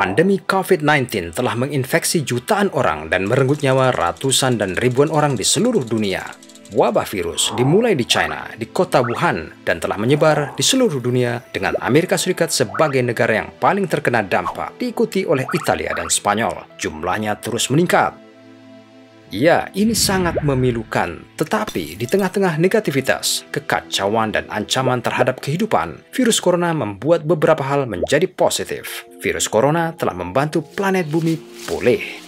Pandemi COVID-19 telah menginfeksi jutaan orang dan merenggut nyawa ratusan dan ribuan orang di seluruh dunia. Wabah virus dimulai di China, di kota Wuhan, dan telah menyebar di seluruh dunia dengan Amerika Serikat sebagai negara yang paling terkena dampak, diikuti oleh Italia dan Spanyol. Jumlahnya terus meningkat. Ya, ini sangat memilukan, tetapi di tengah-tengah negativitas, kekacauan dan ancaman terhadap kehidupan, virus corona membuat beberapa hal menjadi positif. Virus corona telah membantu planet bumi pulih.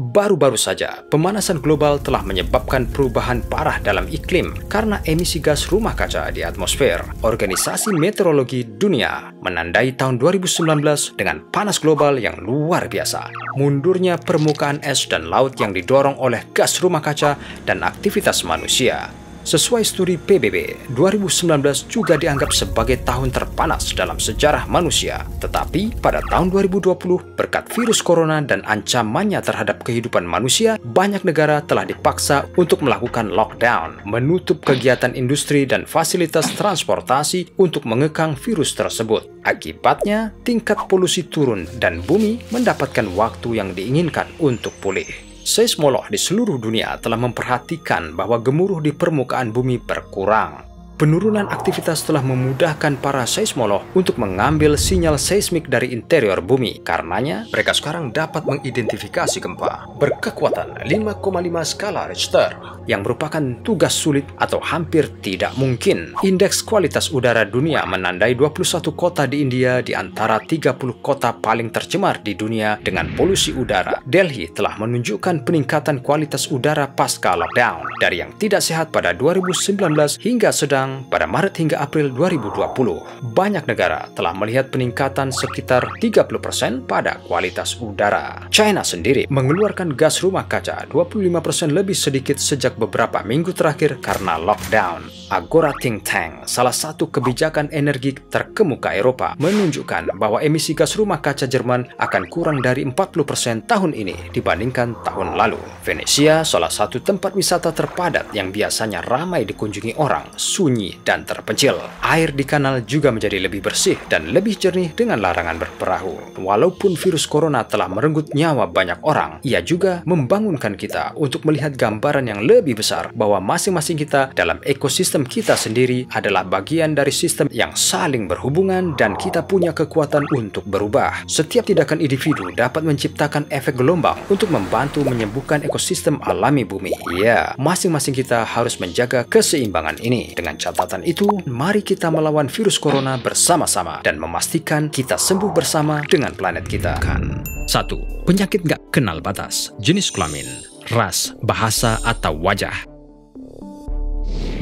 Baru-baru saja, pemanasan global telah menyebabkan perubahan parah dalam iklim karena emisi gas rumah kaca di atmosfer. Organisasi Meteorologi Dunia menandai tahun 2019 dengan panas global yang luar biasa. Mundurnya permukaan es dan laut yang didorong oleh gas rumah kaca dan aktivitas manusia. Sesuai studi PBB, 2019 juga dianggap sebagai tahun terpanas dalam sejarah manusia. Tetapi pada tahun 2020, berkat virus corona dan ancamannya terhadap kehidupan manusia, banyak negara telah dipaksa untuk melakukan lockdown, menutup kegiatan industri dan fasilitas transportasi untuk mengekang virus tersebut. Akibatnya, tingkat polusi turun dan bumi mendapatkan waktu yang diinginkan untuk pulih. Seismolog di seluruh dunia telah memperhatikan bahwa gemuruh di permukaan bumi berkurang. Penurunan aktivitas telah memudahkan para seismolog untuk mengambil sinyal seismik dari interior bumi. Karenanya, mereka sekarang dapat mengidentifikasi gempa berkekuatan 5,5 skala Richter yang merupakan tugas sulit atau hampir tidak mungkin. Indeks kualitas udara dunia menandai 21 kota di India di antara 30 kota paling tercemar di dunia dengan polusi udara. Delhi telah menunjukkan peningkatan kualitas udara pasca lockdown dari yang tidak sehat pada 2019 hingga sedang pada Maret hingga April 2020. Banyak negara telah melihat peningkatan sekitar 30% pada kualitas udara. China sendiri mengeluarkan gas rumah kaca 25% lebih sedikit sejak beberapa minggu terakhir karena lockdown. Agora Think Tank, salah satu kebijakan energi terkemuka Eropa, menunjukkan bahwa emisi gas rumah kaca Jerman akan kurang dari 40% tahun ini dibandingkan tahun lalu. Venesia, salah satu tempat wisata terpadat yang biasanya ramai dikunjungi orang, sunyi dan terpencil. Air di kanal juga menjadi lebih bersih dan lebih jernih dengan larangan berperahu. Walaupun virus corona telah merenggut nyawa banyak orang, ia juga membangunkan kita untuk melihat gambaran yang lebih besar bahwa masing-masing kita dalam ekosistem kita sendiri adalah bagian dari sistem yang saling berhubungan dan kita punya kekuatan untuk berubah. Setiap tindakan individu dapat menciptakan efek gelombang untuk membantu menyembuhkan ekosistem alami bumi. Ya, masing-masing kita harus menjaga keseimbangan ini. Dengan catatan itu, mari kita melawan virus corona bersama-sama dan memastikan kita sembuh bersama dengan planet kita. 1. Penyakit nggak kenal batas, jenis kelamin, ras, bahasa, atau wajah.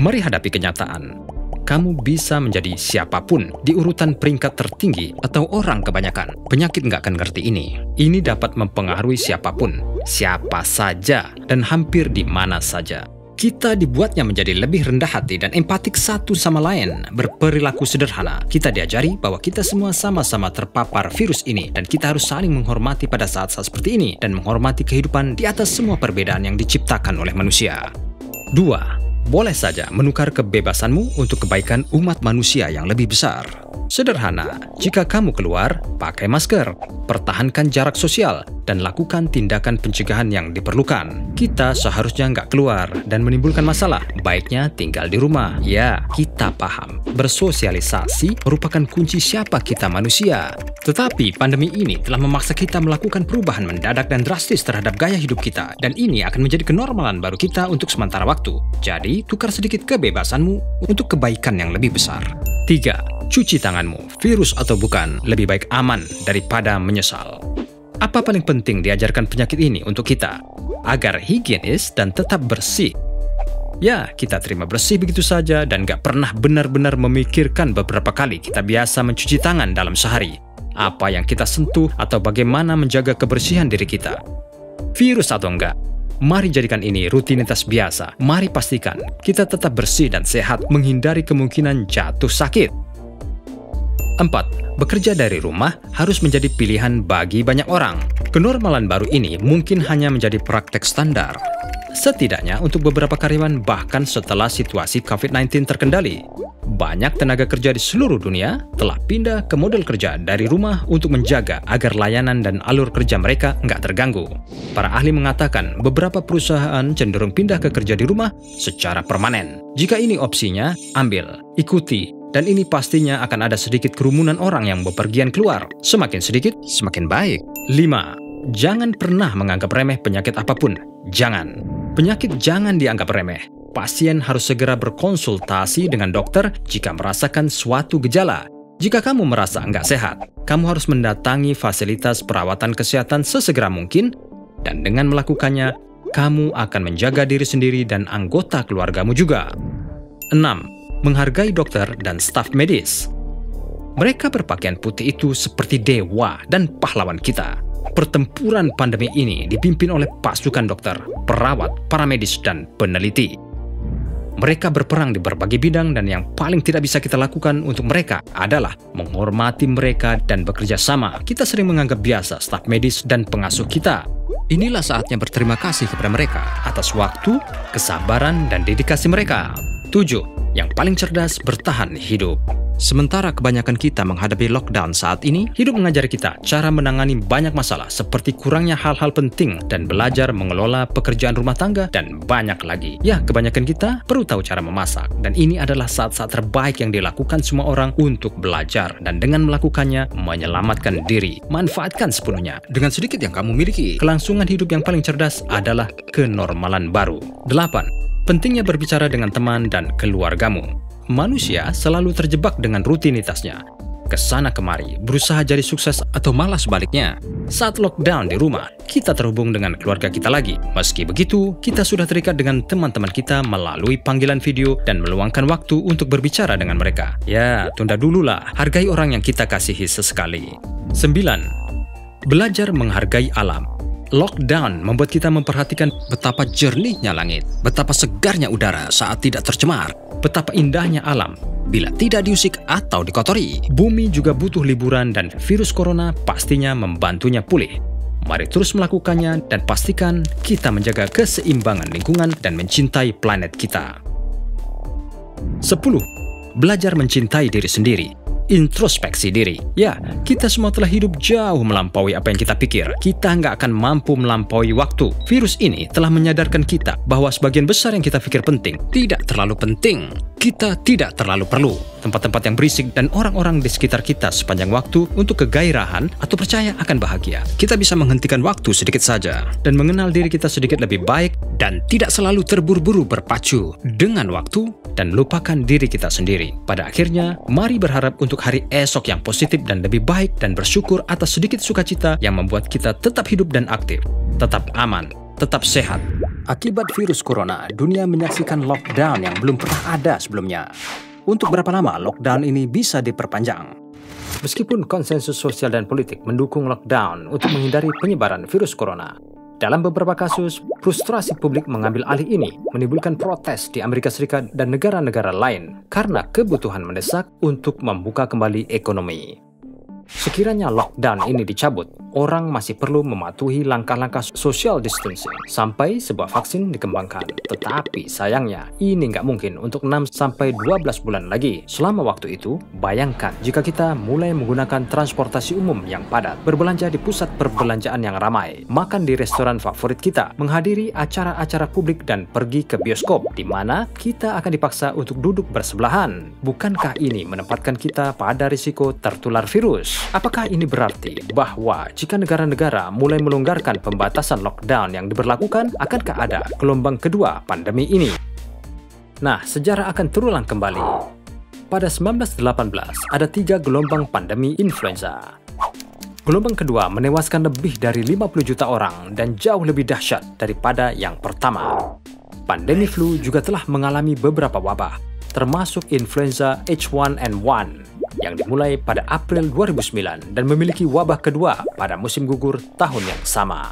Mari hadapi kenyataan. Kamu bisa menjadi siapapun di urutan peringkat tertinggi atau orang kebanyakan. Penyakit nggak akan ngerti ini. Ini dapat mempengaruhi siapapun, siapa saja, dan hampir di mana saja. Kita dibuatnya menjadi lebih rendah hati dan empatik satu sama lain, berperilaku sederhana. Kita diajari bahwa kita semua sama-sama terpapar virus ini dan kita harus saling menghormati pada saat-saat seperti ini dan menghormati kehidupan di atas semua perbedaan yang diciptakan oleh manusia. 2. Boleh saja menukar kebebasanmu untuk kebaikan umat manusia yang lebih besar. Sederhana, jika kamu keluar, pakai masker, pertahankan jarak sosial, dan lakukan tindakan pencegahan yang diperlukan. Kita seharusnya nggak keluar dan menimbulkan masalah. Baiknya tinggal di rumah. Ya, kita paham. Bersosialisasi merupakan kunci siapa kita manusia. Tetapi pandemi ini telah memaksa kita melakukan perubahan mendadak dan drastis terhadap gaya hidup kita. Dan ini akan menjadi kenormalan baru kita untuk sementara waktu. Jadi, tukar sedikit kebebasanmu untuk kebaikan yang lebih besar. 3. Cuci tanganmu, virus atau bukan, lebih baik aman daripada menyesal. Apa paling penting diajarkan penyakit ini untuk kita? Agar higienis dan tetap bersih. Ya, kita terima bersih begitu saja dan gak pernah benar-benar memikirkan beberapa kali kita biasa mencuci tangan dalam sehari. Apa yang kita sentuh atau bagaimana menjaga kebersihan diri kita. Virus atau enggak, mari jadikan ini rutinitas biasa. Mari pastikan kita tetap bersih dan sehat, menghindari kemungkinan jatuh sakit. 4. Bekerja dari rumah harus menjadi pilihan bagi banyak orang. Kenormalan baru ini mungkin hanya menjadi praktek standar. Setidaknya untuk beberapa karyawan bahkan setelah situasi COVID-19 terkendali. banyak tenaga kerja di seluruh dunia telah pindah ke model kerja dari rumah untuk menjaga agar layanan dan alur kerja mereka nggak terganggu. Para ahli mengatakan beberapa perusahaan cenderung pindah ke kerja di rumah secara permanen. Jika ini opsinya, ambil, ikuti, dan ini pastinya akan ada sedikit kerumunan orang yang bepergian keluar. Semakin sedikit, semakin baik. 5. Jangan pernah menganggap remeh penyakit apapun. Jangan. Penyakit jangan dianggap remeh. Pasien harus segera berkonsultasi dengan dokter jika merasakan suatu gejala. Jika kamu merasa nggak sehat, kamu harus mendatangi fasilitas perawatan kesehatan sesegera mungkin, dan dengan melakukannya, kamu akan menjaga diri sendiri dan anggota keluargamu juga. 6. Menghargai dokter dan staf medis. Mereka berpakaian putih itu seperti dewa dan pahlawan kita. Pertempuran pandemi ini dipimpin oleh pasukan dokter, perawat, para medis, dan peneliti. Mereka berperang di berbagai bidang dan yang paling tidak bisa kita lakukan untuk mereka adalah menghormati mereka dan bekerja sama. Kita sering menganggap biasa staf medis dan pengasuh kita. Inilah saatnya berterima kasih kepada mereka atas waktu, kesabaran, dan dedikasi mereka. 7. Yang paling cerdas bertahan hidup. Sementara kebanyakan kita menghadapi lockdown saat ini, hidup mengajari kita cara menangani banyak masalah seperti kurangnya hal-hal penting dan belajar mengelola pekerjaan rumah tangga dan banyak lagi. Ya, kebanyakan kita perlu tahu cara memasak dan ini adalah saat-saat terbaik yang dilakukan semua orang untuk belajar dan dengan melakukannya menyelamatkan diri. Manfaatkan sepenuhnya. Dengan sedikit yang kamu miliki, kelangsungan hidup yang paling cerdas adalah kenormalan baru. 8. Pentingnya berbicara dengan teman dan keluargamu. Manusia selalu terjebak dengan rutinitasnya. Kesana kemari, berusaha jadi sukses atau malah sebaliknya. Saat lockdown di rumah, kita terhubung dengan keluarga kita lagi. Meski begitu, kita sudah terikat dengan teman-teman kita melalui panggilan video dan meluangkan waktu untuk berbicara dengan mereka. Ya, tunda dululah. Hargai orang yang kita kasihi sesekali. 9. Belajar menghargai alam. Lockdown membuat kita memperhatikan betapa jernihnya langit, betapa segarnya udara saat tidak tercemar, betapa indahnya alam bila tidak diusik atau dikotori. Bumi juga butuh liburan dan virus corona pastinya membantunya pulih. Mari terus melakukannya dan pastikan kita menjaga keseimbangan lingkungan dan mencintai planet kita. 10. Belajar mencintai diri sendiri. Introspeksi diri. Ya, kita semua telah hidup jauh melampaui apa yang kita pikir. Kita nggak akan mampu melampaui waktu. Virus ini telah menyadarkan kita bahwa sebagian besar yang kita pikir penting tidak terlalu penting. Kita tidak terlalu perlu tempat-tempat yang berisik dan orang-orang di sekitar kita sepanjang waktu untuk kegairahan atau percaya akan bahagia. Kita bisa menghentikan waktu sedikit saja dan mengenal diri kita sedikit lebih baik dan tidak selalu terburu-buru berpacu dengan waktu dan lupakan diri kita sendiri. Pada akhirnya, mari berharap untuk hari esok yang positif dan lebih baik dan bersyukur atas sedikit sukacita yang membuat kita tetap hidup dan aktif, tetap aman, tetap sehat. Akibat virus corona, dunia menyaksikan lockdown yang belum pernah ada sebelumnya. Untuk berapa lama lockdown ini bisa diperpanjang? Meskipun konsensus sosial dan politik mendukung lockdown untuk menghindari penyebaran virus corona, dalam beberapa kasus, frustrasi publik mengambil alih ini menimbulkan protes di Amerika Serikat dan negara-negara lain karena kebutuhan mendesak untuk membuka kembali ekonomi. Sekiranya lockdown ini dicabut, orang masih perlu mematuhi langkah-langkah social distancing sampai sebuah vaksin dikembangkan. Tetapi sayangnya, ini nggak mungkin untuk 6-12 bulan lagi. Selama waktu itu, bayangkan jika kita mulai menggunakan transportasi umum yang padat, berbelanja di pusat perbelanjaan yang ramai, makan di restoran favorit kita, menghadiri acara-acara publik dan pergi ke bioskop, di mana kita akan dipaksa untuk duduk bersebelahan. Bukankah ini menempatkan kita pada risiko tertular virus? Apakah ini berarti bahwa jika negara-negara mulai melonggarkan pembatasan lockdown yang diberlakukan, akankah ada gelombang kedua pandemi ini? Nah, sejarah akan terulang kembali. Pada 1918, ada 3 gelombang pandemi influenza. Gelombang kedua menewaskan lebih dari 50 juta orang dan jauh lebih dahsyat daripada yang pertama. Pandemi flu juga telah mengalami beberapa wabah, termasuk influenza H1N1 yang dimulai pada April 2009 dan memiliki wabah kedua pada musim gugur tahun yang sama.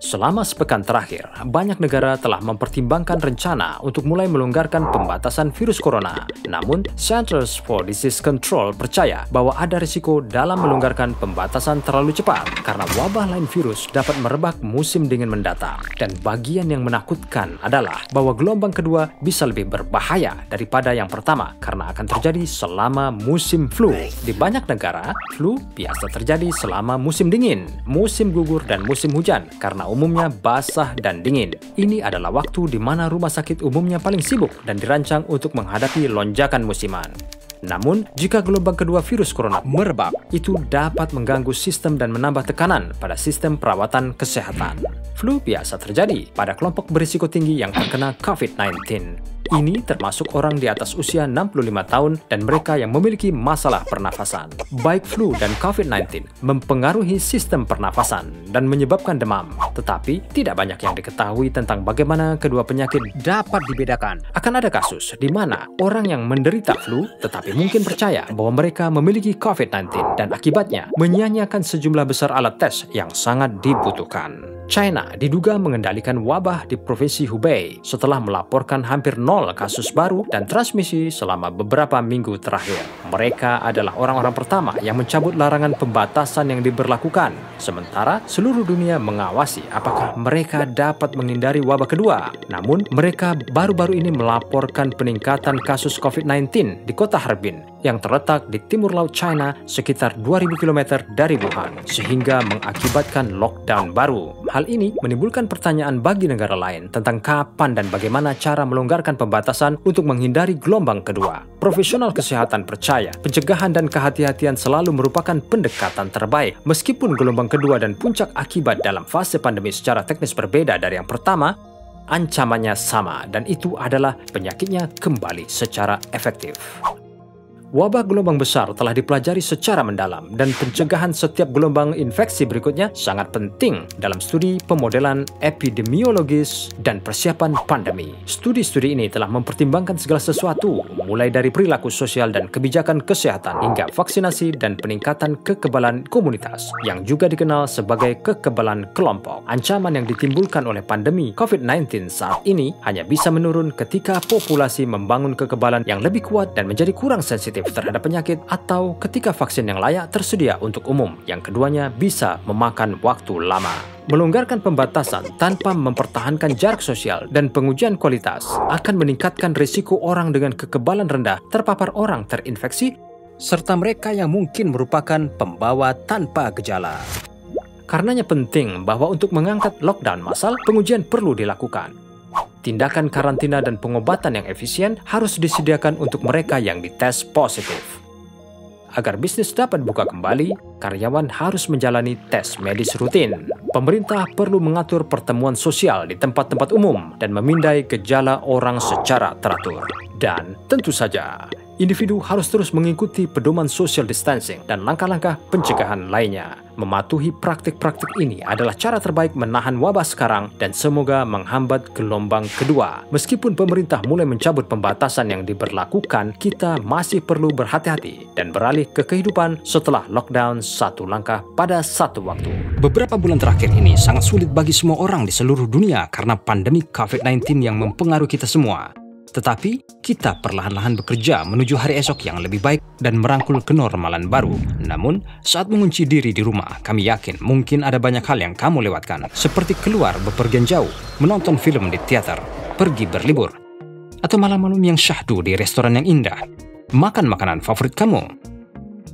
Selama sepekan terakhir, banyak negara telah mempertimbangkan rencana untuk mulai melonggarkan pembatasan virus corona. Namun, Centers for Disease Control percaya bahwa ada risiko dalam melonggarkan pembatasan terlalu cepat karena wabah lain virus dapat merebak musim dingin mendatang. Dan bagian yang menakutkan adalah bahwa gelombang kedua bisa lebih berbahaya daripada yang pertama karena akan terjadi selama musim flu. Di banyak negara, flu biasa terjadi selama musim dingin, musim gugur, dan musim hujan karena umumnya basah dan dingin. Ini adalah waktu di mana rumah sakit umumnya paling sibuk dan dirancang untuk menghadapi lonjakan musiman. Namun, jika gelombang kedua virus corona merebak, itu dapat mengganggu sistem dan menambah tekanan pada sistem perawatan kesehatan. Flu biasa terjadi pada kelompok berisiko tinggi yang terkena COVID-19. Ini termasuk orang di atas usia 65 tahun dan mereka yang memiliki masalah pernafasan. Baik flu dan COVID-19 mempengaruhi sistem pernafasan dan menyebabkan demam. Tetapi, tidak banyak yang diketahui tentang bagaimana kedua penyakit dapat dibedakan. Akan ada kasus di mana orang yang menderita flu tetapi mungkin percaya bahwa mereka memiliki COVID-19 dan akibatnya menyia-nyiakan sejumlah besar alat tes yang sangat dibutuhkan. China diduga mengendalikan wabah di Provinsi Hubei setelah melaporkan hampir 0 kasus baru dan transmisi selama beberapa minggu terakhir. Mereka adalah orang-orang pertama yang mencabut larangan pembatasan yang diberlakukan, sementara seluruh dunia mengawasi apakah mereka dapat menghindari wabah kedua. Namun, mereka baru-baru ini melaporkan peningkatan kasus COVID-19 di kota Harbin yang terletak di timur laut China sekitar 2000 km dari Wuhan, sehingga mengakibatkan lockdown baru. Hal ini menimbulkan pertanyaan bagi negara lain tentang kapan dan bagaimana cara melonggarkan pembatasan untuk menghindari gelombang kedua. Profesional kesehatan percaya pencegahan dan kehati-hatian selalu merupakan pendekatan terbaik. Meskipun gelombang kedua dan puncak akibat dalam fase pandemi secara teknis berbeda dari yang pertama, ancamannya sama, dan itu adalah penyakitnya kembali secara efektif. Wabah gelombang besar telah dipelajari secara mendalam dan pencegahan setiap gelombang infeksi berikutnya sangat penting dalam studi pemodelan epidemiologis dan persiapan pandemi. Studi-studi ini telah mempertimbangkan segala sesuatu, mulai dari perilaku sosial dan kebijakan kesehatan hingga vaksinasi dan peningkatan kekebalan komunitas yang juga dikenal sebagai kekebalan kelompok. Ancaman yang ditimbulkan oleh pandemi COVID-19 saat ini hanya bisa menurun ketika populasi membangun kekebalan yang lebih kuat dan menjadi kurang sensitif terhadap penyakit, atau ketika vaksin yang layak tersedia untuk umum, yang keduanya bisa memakan waktu lama. Melonggarkan pembatasan tanpa mempertahankan jarak sosial dan pengujian kualitas akan meningkatkan risiko orang dengan kekebalan rendah terpapar orang terinfeksi, serta mereka yang mungkin merupakan pembawa tanpa gejala. Karenanya penting bahwa untuk mengangkat lockdown massal, pengujian perlu dilakukan. Tindakan karantina dan pengobatan yang efisien harus disediakan untuk mereka yang dites positif. Agar bisnis dapat buka kembali, karyawan harus menjalani tes medis rutin. Pemerintah perlu mengatur pertemuan sosial di tempat-tempat umum dan memindai gejala orang secara teratur. Dan tentu saja, individu harus terus mengikuti pedoman social distancing dan langkah-langkah pencegahan lainnya. Mematuhi praktik-praktik ini adalah cara terbaik menahan wabah sekarang dan semoga menghambat gelombang kedua. Meskipun pemerintah mulai mencabut pembatasan yang diberlakukan, kita masih perlu berhati-hati dan beralih ke kehidupan setelah lockdown satu langkah pada satu waktu. Beberapa bulan terakhir ini sangat sulit bagi semua orang di seluruh dunia karena pandemi COVID-19 yang mempengaruhi kita semua. Tetapi, kita perlahan-lahan bekerja menuju hari esok yang lebih baik dan merangkul kenormalan baru. Namun, saat mengunci diri di rumah, kami yakin mungkin ada banyak hal yang kamu lewatkan, seperti keluar bepergian jauh, menonton film di teater, pergi berlibur, atau malam-malam yang syahdu di restoran yang indah, makan makanan favorit kamu.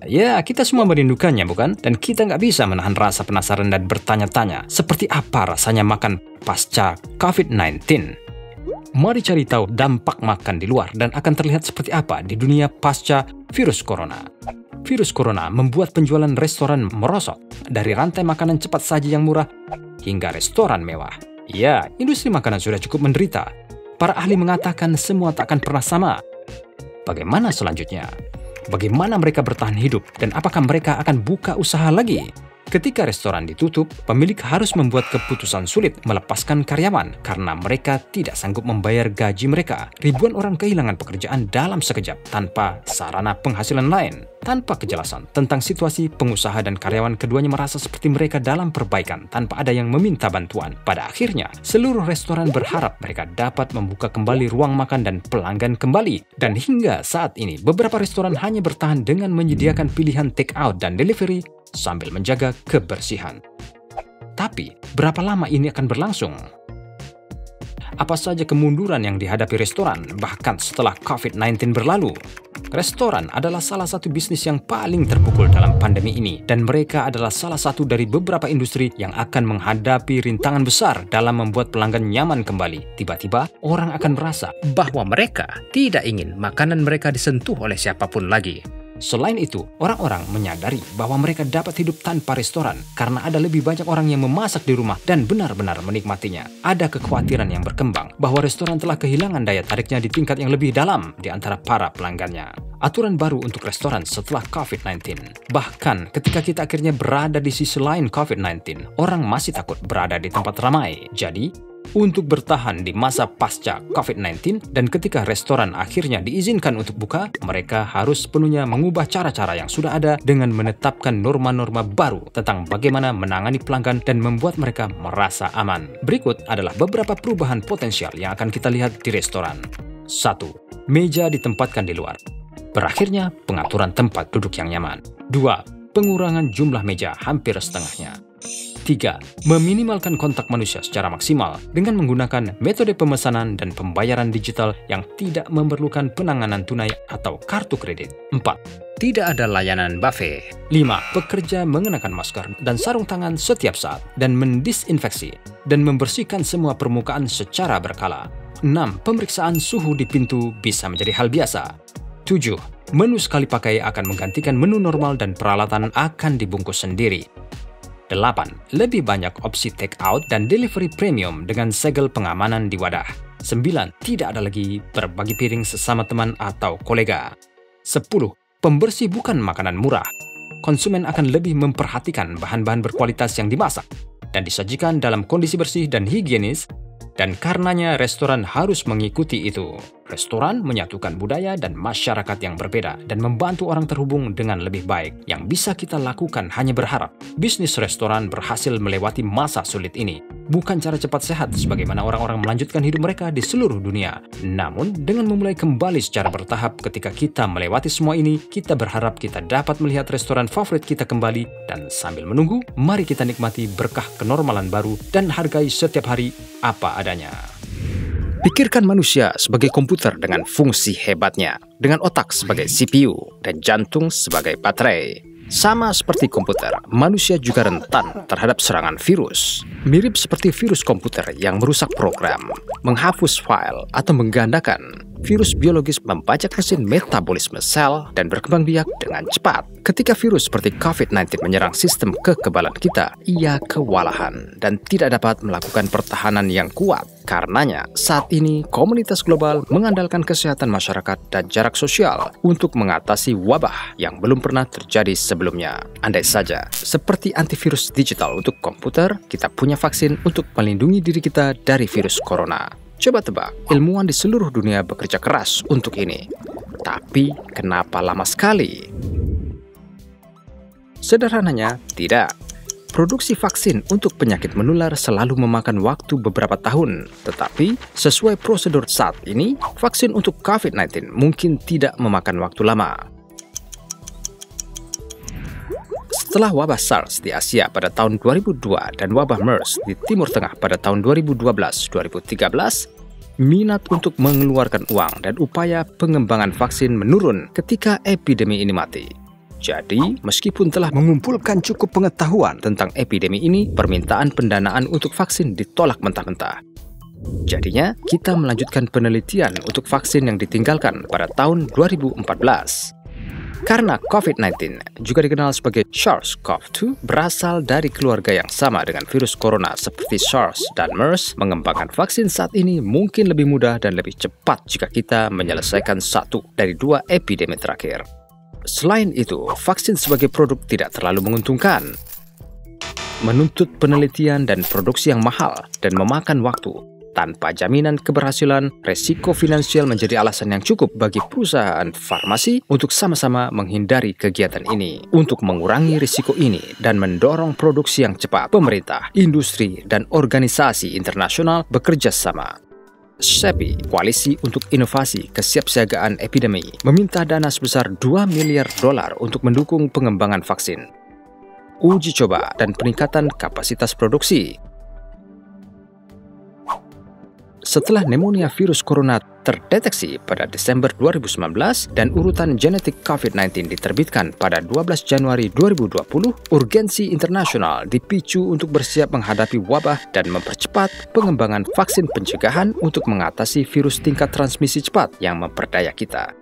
Ya, kita semua merindukannya, bukan? Dan kita nggak bisa menahan rasa penasaran dan bertanya-tanya, seperti apa rasanya makan pasca COVID-19? Mari cari tahu dampak makan di luar dan akan terlihat seperti apa di dunia pasca virus corona. Virus corona membuat penjualan restoran merosot, dari rantai makanan cepat saji yang murah hingga restoran mewah. Ya, industri makanan sudah cukup menderita. Para ahli mengatakan semua tak akan pernah sama. Bagaimana selanjutnya? Bagaimana mereka bertahan hidup dan apakah mereka akan buka usaha lagi? Ketika restoran ditutup, pemilik harus membuat keputusan sulit melepaskan karyawan karena mereka tidak sanggup membayar gaji mereka. Ribuan orang kehilangan pekerjaan dalam sekejap tanpa sarana penghasilan lain. Tanpa kejelasan tentang situasi, pengusaha dan karyawan keduanya merasa seperti mereka dalam perbaikan tanpa ada yang meminta bantuan. Pada akhirnya, seluruh restoran berharap mereka dapat membuka kembali ruang makan dan pelanggan kembali. Dan hingga saat ini, beberapa restoran hanya bertahan dengan menyediakan pilihan take out dan delivery sambil menjaga kebersihan. Tapi, berapa lama ini akan berlangsung? Apa saja kemunduran yang dihadapi restoran bahkan setelah COVID-19 berlalu? Restoran adalah salah satu bisnis yang paling terpukul dalam pandemi ini, dan mereka adalah salah satu dari beberapa industri yang akan menghadapi rintangan besar dalam membuat pelanggan nyaman kembali. Tiba-tiba, orang akan merasa bahwa mereka tidak ingin makanan mereka disentuh oleh siapapun lagi. Selain itu, orang-orang menyadari bahwa mereka dapat hidup tanpa restoran karena ada lebih banyak orang yang memasak di rumah dan benar-benar menikmatinya. Ada kekhawatiran yang berkembang bahwa restoran telah kehilangan daya tariknya di tingkat yang lebih dalam di antara para pelanggannya. Aturan baru untuk restoran setelah COVID-19. Bahkan ketika kita akhirnya berada di sisi lain COVID-19, orang masih takut berada di tempat ramai. Jadi, untuk bertahan di masa pasca COVID-19 dan ketika restoran akhirnya diizinkan untuk buka, mereka harus sepenuhnya mengubah cara-cara yang sudah ada dengan menetapkan norma-norma baru tentang bagaimana menangani pelanggan dan membuat mereka merasa aman. Berikut adalah beberapa perubahan potensial yang akan kita lihat di restoran. 1. Meja ditempatkan di luar. Berakhirnya pengaturan tempat duduk yang nyaman. 2. Pengurangan jumlah meja hampir setengahnya. 3. Meminimalkan kontak manusia secara maksimal dengan menggunakan metode pemesanan dan pembayaran digital yang tidak memerlukan penanganan tunai atau kartu kredit. 4. Tidak ada layanan buffet. 5. Pekerja mengenakan masker dan sarung tangan setiap saat dan mendisinfeksi dan membersihkan semua permukaan secara berkala. 6. Pemeriksaan suhu di pintu bisa menjadi hal biasa. 7. Menu sekali pakai akan menggantikan menu normal dan peralatan akan dibungkus sendiri. 8. Lebih banyak opsi take out dan delivery premium dengan segel pengamanan di wadah. 9. Tidak ada lagi berbagi piring sesama teman atau kolega. 10. Pembersih bukan makanan murah. Konsumen akan lebih memperhatikan bahan-bahan berkualitas yang dimasak dan disajikan dalam kondisi bersih dan higienis, dan karenanya restoran harus mengikuti itu. Restoran menyatukan budaya dan masyarakat yang berbeda dan membantu orang terhubung dengan lebih baik. Yang bisa kita lakukan hanya berharap bisnis restoran berhasil melewati masa sulit ini. Bukan cara cepat sehat sebagaimana orang-orang melanjutkan hidup mereka di seluruh dunia. Namun, dengan memulai kembali secara bertahap ketika kita melewati semua ini, kita berharap kita dapat melihat restoran favorit kita kembali. Dan sambil menunggu, mari kita nikmati berkah kenormalan baru dan hargai setiap hari apa adanya. Pikirkan manusia sebagai komputer dengan fungsi hebatnya, dengan otak sebagai CPU dan jantung sebagai baterai. Sama seperti komputer, manusia juga rentan terhadap serangan virus. Mirip seperti virus komputer yang merusak program, menghapus file, atau menggandakan. Virus biologis membajak mesin metabolisme sel dan berkembang biak dengan cepat. Ketika virus seperti COVID-19 menyerang sistem kekebalan kita, ia kewalahan dan tidak dapat melakukan pertahanan yang kuat. Karenanya, saat ini komunitas global mengandalkan kesehatan masyarakat dan jarak sosial untuk mengatasi wabah yang belum pernah terjadi sebelumnya. Andai saja, seperti antivirus digital untuk komputer, kita punya vaksin untuk melindungi diri kita dari virus corona. Coba tebak, ilmuwan di seluruh dunia bekerja keras untuk ini. Tapi, kenapa lama sekali? Sederhananya, tidak. Produksi vaksin untuk penyakit menular selalu memakan waktu beberapa tahun. Tetapi, sesuai prosedur saat ini, vaksin untuk COVID-19 mungkin tidak memakan waktu lama. Setelah wabah SARS di Asia pada tahun 2002 dan wabah MERS di Timur Tengah pada tahun 2012-2013, minat untuk mengeluarkan uang dan upaya pengembangan vaksin menurun ketika epidemi ini mati. Jadi, meskipun telah mengumpulkan cukup pengetahuan tentang epidemi ini, permintaan pendanaan untuk vaksin ditolak mentah-mentah. Jadinya, kita melanjutkan penelitian untuk vaksin yang ditinggalkan pada tahun 2014. Karena COVID-19 juga dikenal sebagai SARS-CoV-2 berasal dari keluarga yang sama dengan virus corona seperti SARS dan MERS, mengembangkan vaksin saat ini mungkin lebih mudah dan lebih cepat jika kita menyelesaikan satu dari dua epidemi terakhir. Selain itu, vaksin sebagai produk tidak terlalu menguntungkan. menuntut penelitian dan produksi yang mahal dan memakan waktu. Tanpa jaminan keberhasilan, resiko finansial menjadi alasan yang cukup bagi perusahaan farmasi untuk sama-sama menghindari kegiatan ini. Untuk mengurangi risiko ini dan mendorong produksi yang cepat, pemerintah, industri, dan organisasi internasional bekerja sama. CEPI, Koalisi untuk Inovasi Kesiapsiagaan Epidemi, meminta dana sebesar $2 miliar untuk mendukung pengembangan vaksin, uji coba, dan peningkatan kapasitas produksi. Setelah pneumonia virus corona terdeteksi pada Desember 2019 dan urutan genetik COVID-19 diterbitkan pada 12 Januari 2020, urgensi internasional dipicu untuk bersiap menghadapi wabah dan mempercepat pengembangan vaksin pencegahan untuk mengatasi virus tingkat transmisi cepat yang memperdaya kita.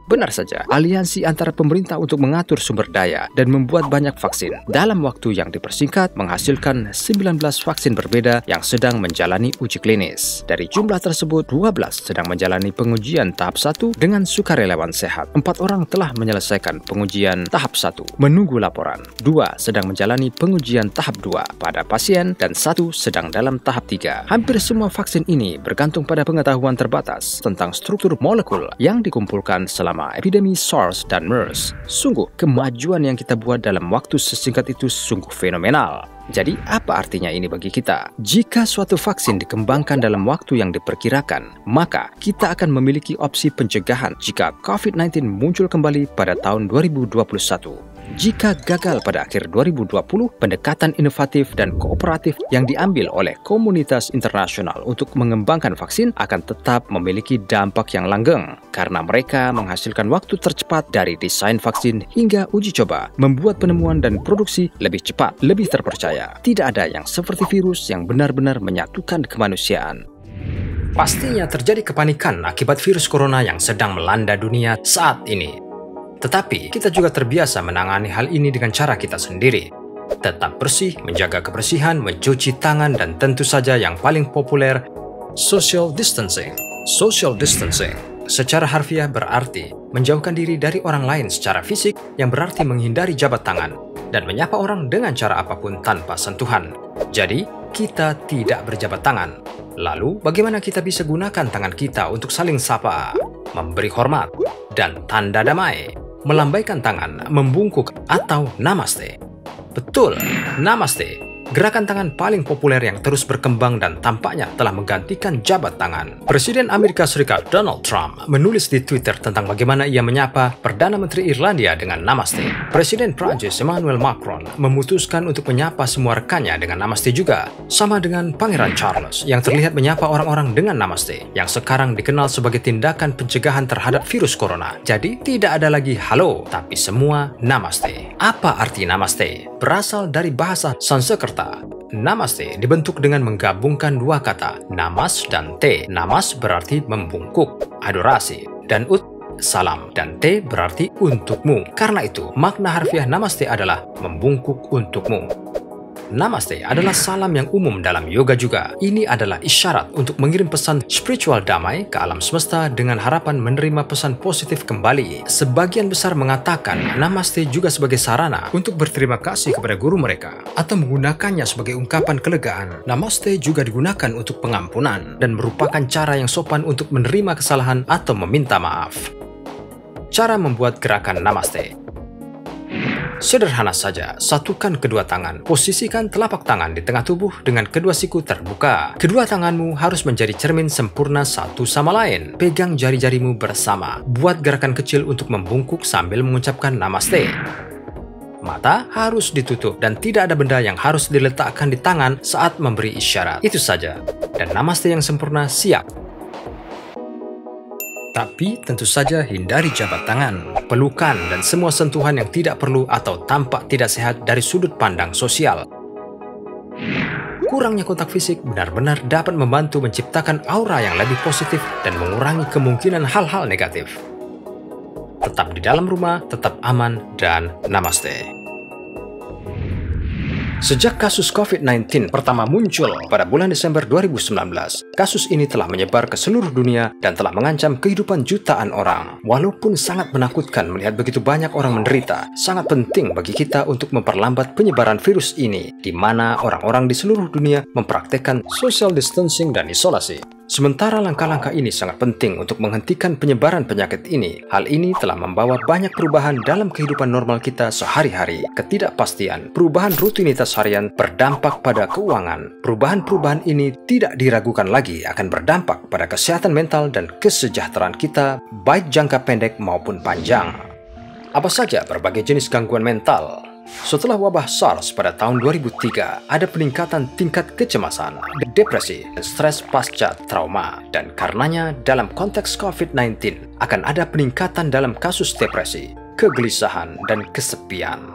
Benar saja, aliansi antara pemerintah untuk mengatur sumber daya dan membuat banyak vaksin dalam waktu yang dipersingkat menghasilkan 19 vaksin berbeda yang sedang menjalani uji klinis. Dari jumlah tersebut, 12 sedang menjalani pengujian tahap 1 dengan sukarelawan sehat. 4 orang telah menyelesaikan pengujian tahap 1, menunggu laporan. 2 sedang menjalani pengujian tahap 2 pada pasien dan 1 sedang dalam tahap 3. Hampir semua vaksin ini bergantung pada pengetahuan terbatas tentang struktur molekul yang dikumpulkan selama epidemi SARS dan MERS. Sungguh, kemajuan yang kita buat dalam waktu sesingkat itu sungguh fenomenal. Jadi, apa artinya ini bagi kita? Jika suatu vaksin dikembangkan dalam waktu yang diperkirakan, maka kita akan memiliki opsi pencegahan jika COVID-19 muncul kembali pada tahun 2021. Jika gagal pada akhir 2020, pendekatan inovatif dan kooperatif yang diambil oleh komunitas internasional untuk mengembangkan vaksin akan tetap memiliki dampak yang langgeng karena mereka menghasilkan waktu tercepat dari desain vaksin hingga uji coba, membuat penemuan dan produksi lebih cepat, lebih terpercaya. Tidak ada yang seperti virus yang benar-benar menyatukan kemanusiaan. Pastinya terjadi kepanikan akibat virus corona yang sedang melanda dunia saat ini. Tetapi, kita juga terbiasa menangani hal ini dengan cara kita sendiri. Tetap bersih, menjaga kebersihan, mencuci tangan, dan tentu saja yang paling populer, social distancing. Social distancing secara harfiah berarti menjauhkan diri dari orang lain secara fisik, yang berarti menghindari jabat tangan dan menyapa orang dengan cara apapun tanpa sentuhan. Jadi, kita tidak berjabat tangan. Lalu, bagaimana kita bisa gunakan tangan kita untuk saling sapa, memberi hormat, dan tanda damai? Melambaikan tangan, membungkuk, atau namaste. Betul, namaste. Gerakan tangan paling populer yang terus berkembang dan tampaknya telah menggantikan jabat tangan. Presiden Amerika Serikat Donald Trump menulis di Twitter tentang bagaimana ia menyapa Perdana Menteri Irlandia dengan namaste. Presiden Prancis Emmanuel Macron memutuskan untuk menyapa semua rekannya dengan namaste juga. Sama dengan Pangeran Charles yang terlihat menyapa orang-orang dengan namaste, yang sekarang dikenal sebagai tindakan pencegahan terhadap virus corona. Jadi tidak ada lagi halo, tapi semua namaste. Apa arti namaste? Berasal dari bahasa Sanskerta. Namaste dibentuk dengan menggabungkan dua kata, namas dan te. Namas berarti membungkuk, adorasi, dan salam, dan te berarti untukmu. Karena itu, makna harfiah namaste adalah membungkuk untukmu. Namaste adalah salam yang umum dalam yoga juga. Ini adalah isyarat untuk mengirim pesan spiritual damai ke alam semesta dengan harapan menerima pesan positif kembali. Sebagian besar mengatakan namaste juga sebagai sarana untuk berterima kasih kepada guru mereka atau menggunakannya sebagai ungkapan kelegaan. Namaste juga digunakan untuk pengampunan dan merupakan cara yang sopan untuk menerima kesalahan atau meminta maaf. Cara membuat gerakan namaste. Sederhana saja, satukan kedua tangan. Posisikan telapak tangan di tengah tubuh dengan kedua siku terbuka. Kedua tanganmu harus menjadi cermin sempurna satu sama lain. Pegang jari-jarimu bersama. Buat gerakan kecil untuk membungkuk sambil mengucapkan namaste. Mata harus ditutup dan tidak ada benda yang harus diletakkan di tangan saat memberi isyarat. Itu saja. Dan namaste yang sempurna siap. Tapi tentu saja hindari jabat tangan, pelukan, dan semua sentuhan yang tidak perlu atau tampak tidak sehat dari sudut pandang sosial. Kurangnya kontak fisik benar-benar dapat membantu menciptakan aura yang lebih positif dan mengurangi kemungkinan hal-hal negatif. Tetap di dalam rumah, tetap aman, dan namaste. Sejak kasus COVID-19 pertama muncul pada bulan Desember 2019, kasus ini telah menyebar ke seluruh dunia dan telah mengancam kehidupan jutaan orang. Walaupun sangat menakutkan melihat begitu banyak orang menderita, sangat penting bagi kita untuk memperlambat penyebaran virus ini, di mana orang-orang di seluruh dunia mempraktekkan social distancing dan isolasi. Sementara langkah-langkah ini sangat penting untuk menghentikan penyebaran penyakit ini, hal ini telah membawa banyak perubahan dalam kehidupan normal kita sehari-hari. Ketidakpastian, perubahan rutinitas harian berdampak pada keuangan. Perubahan-perubahan ini tidak diragukan lagi akan berdampak pada kesehatan mental dan kesejahteraan kita, baik jangka pendek maupun panjang. Apa saja berbagai jenis gangguan mental? Setelah wabah SARS pada tahun 2003, ada peningkatan tingkat kecemasan, depresi, dan stres pasca trauma. Dan karenanya dalam konteks COVID-19 akan ada peningkatan dalam kasus depresi, kegelisahan, dan kesepian.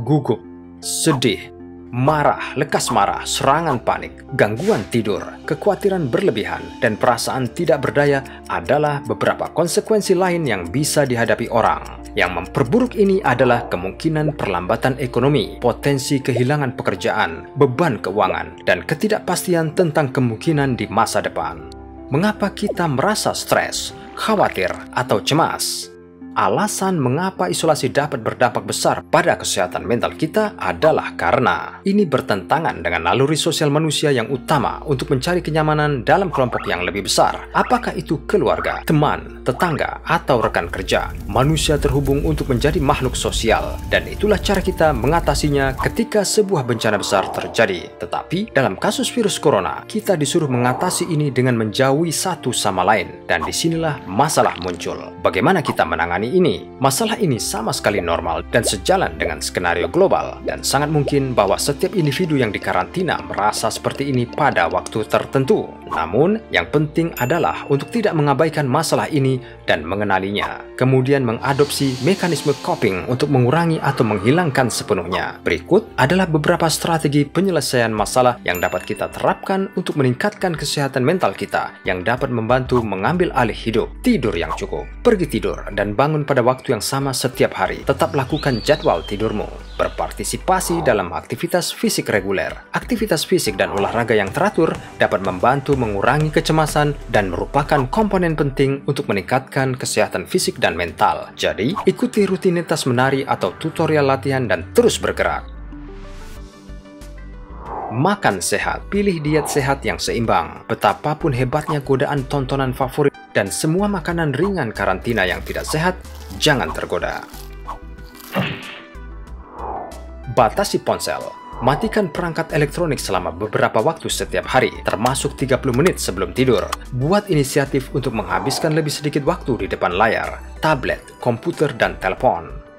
Gugup, sedih, marah, lekas marah, serangan panik, gangguan tidur, kekhawatiran berlebihan, dan perasaan tidak berdaya adalah beberapa konsekuensi lain yang bisa dihadapi orang. Yang memperburuk ini adalah kemungkinan perlambatan ekonomi, potensi kehilangan pekerjaan, beban keuangan, dan ketidakpastian tentang kemungkinan di masa depan. Mengapa kita merasa stres, khawatir, atau cemas? Alasan mengapa isolasi dapat berdampak besar pada kesehatan mental kita adalah karena ini bertentangan dengan naluri sosial manusia yang utama untuk mencari kenyamanan dalam kelompok yang lebih besar. Apakah itu keluarga, teman, tetangga, atau rekan kerja? Manusia terhubung untuk menjadi makhluk sosial, dan itulah cara kita mengatasinya ketika sebuah bencana besar terjadi. Tetapi dalam kasus virus corona, kita disuruh mengatasi ini dengan menjauhi satu sama lain, dan disinilah masalah muncul. Bagaimana kita menangani ini? Masalah ini sama sekali normal dan sejalan dengan skenario global, dan sangat mungkin bahwa setiap individu yang dikarantina merasa seperti ini pada waktu tertentu. Namun, yang penting adalah untuk tidak mengabaikan masalah ini dan mengenalinya, kemudian mengadopsi mekanisme coping untuk mengurangi atau menghilangkan sepenuhnya. Berikut adalah beberapa strategi penyelesaian masalah yang dapat kita terapkan untuk meningkatkan kesehatan mental kita, yang dapat membantu mengambil alih hidup. Tidur yang cukup. Pergi tidur dan bangun pada waktu yang sama setiap hari. Tetap lakukan jadwal tidurmu. Berpartisipasi dalam aktivitas fisik reguler. Aktivitas fisik dan olahraga yang teratur dapat membantu mengurangi kecemasan dan merupakan komponen penting untuk meningkatkan kesehatan fisik dan mental. Jadi, ikuti rutinitas menari atau tutorial latihan dan terus bergerak. Makan sehat. Pilih diet sehat yang seimbang. Betapapun hebatnya godaan tontonan favorit dan semua makanan ringan karantina yang tidak sehat, jangan tergoda. Batasi ponsel. Matikan perangkat elektronik selama beberapa waktu setiap hari, termasuk 30 menit sebelum tidur. Buat inisiatif untuk menghabiskan lebih sedikit waktu di depan layar, tablet, komputer, dan telepon.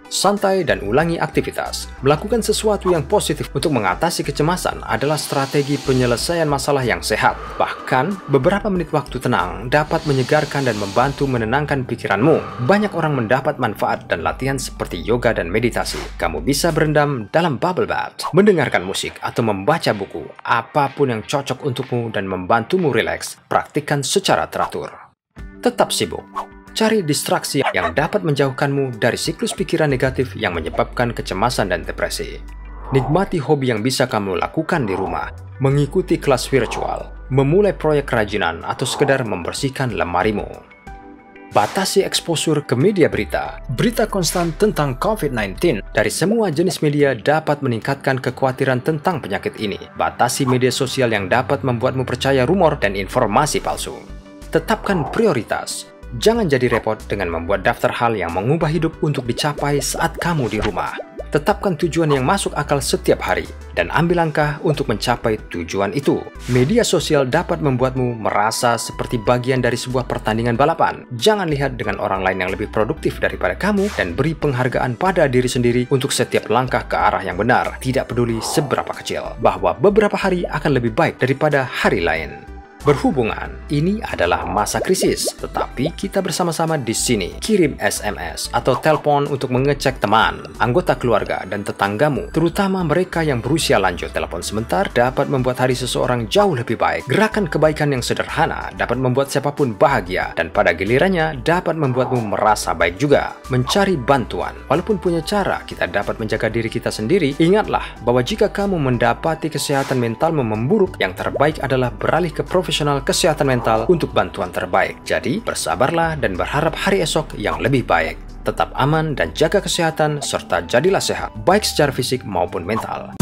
Santai dan ulangi aktivitas. Melakukan sesuatu yang positif untuk mengatasi kecemasan adalah strategi penyelesaian masalah yang sehat. Bahkan, beberapa menit waktu tenang dapat menyegarkan dan membantu menenangkan pikiranmu. Banyak orang mendapat manfaat dan latihan seperti yoga dan meditasi. Kamu bisa berendam dalam bubble bath, mendengarkan musik, atau membaca buku. Apapun yang cocok untukmu dan membantumu rileks, praktikkan secara teratur. Tetap sibuk. Cari distraksi yang dapat menjauhkanmu dari siklus pikiran negatif yang menyebabkan kecemasan dan depresi. Nikmati hobi yang bisa kamu lakukan di rumah, mengikuti kelas virtual, memulai proyek kerajinan, atau sekedar membersihkan lemarimu. Batasi eksposur ke media berita. Berita konstan tentang COVID-19 dari semua jenis media dapat meningkatkan kekhawatiran tentang penyakit ini. Batasi media sosial yang dapat membuatmu percaya rumor dan informasi palsu. Tetapkan prioritas. Jangan jadi repot dengan membuat daftar hal yang mengubah hidup untuk dicapai saat kamu di rumah. Tetapkan tujuan yang masuk akal setiap hari, dan ambil langkah untuk mencapai tujuan itu. Media sosial dapat membuatmu merasa seperti bagian dari sebuah pertandingan balapan. Jangan lihat dengan orang lain yang lebih produktif daripada kamu, dan beri penghargaan pada diri sendiri untuk setiap langkah ke arah yang benar. Tidak peduli seberapa kecil, bahwa beberapa hari akan lebih baik daripada hari lain. Berhubungan, ini adalah masa krisis, tetapi kita bersama-sama di sini. Kirim SMS atau telepon untuk mengecek teman, anggota keluarga, dan tetanggamu, terutama mereka yang berusia lanjut. Telepon sebentar dapat membuat hari seseorang jauh lebih baik. Gerakan kebaikan yang sederhana dapat membuat siapapun bahagia, dan pada gilirannya dapat membuatmu merasa baik juga. Mencari bantuan, walaupun punya cara kita dapat menjaga diri kita sendiri, ingatlah bahwa jika kamu mendapati kesehatan mentalmu memburuk, yang terbaik adalah beralih ke profesional kesehatan mental untuk bantuan terbaik. Jadi, bersabarlah dan berharap hari esok yang lebih baik. Tetap aman dan jaga kesehatan, serta jadilah sehat, baik secara fisik maupun mental.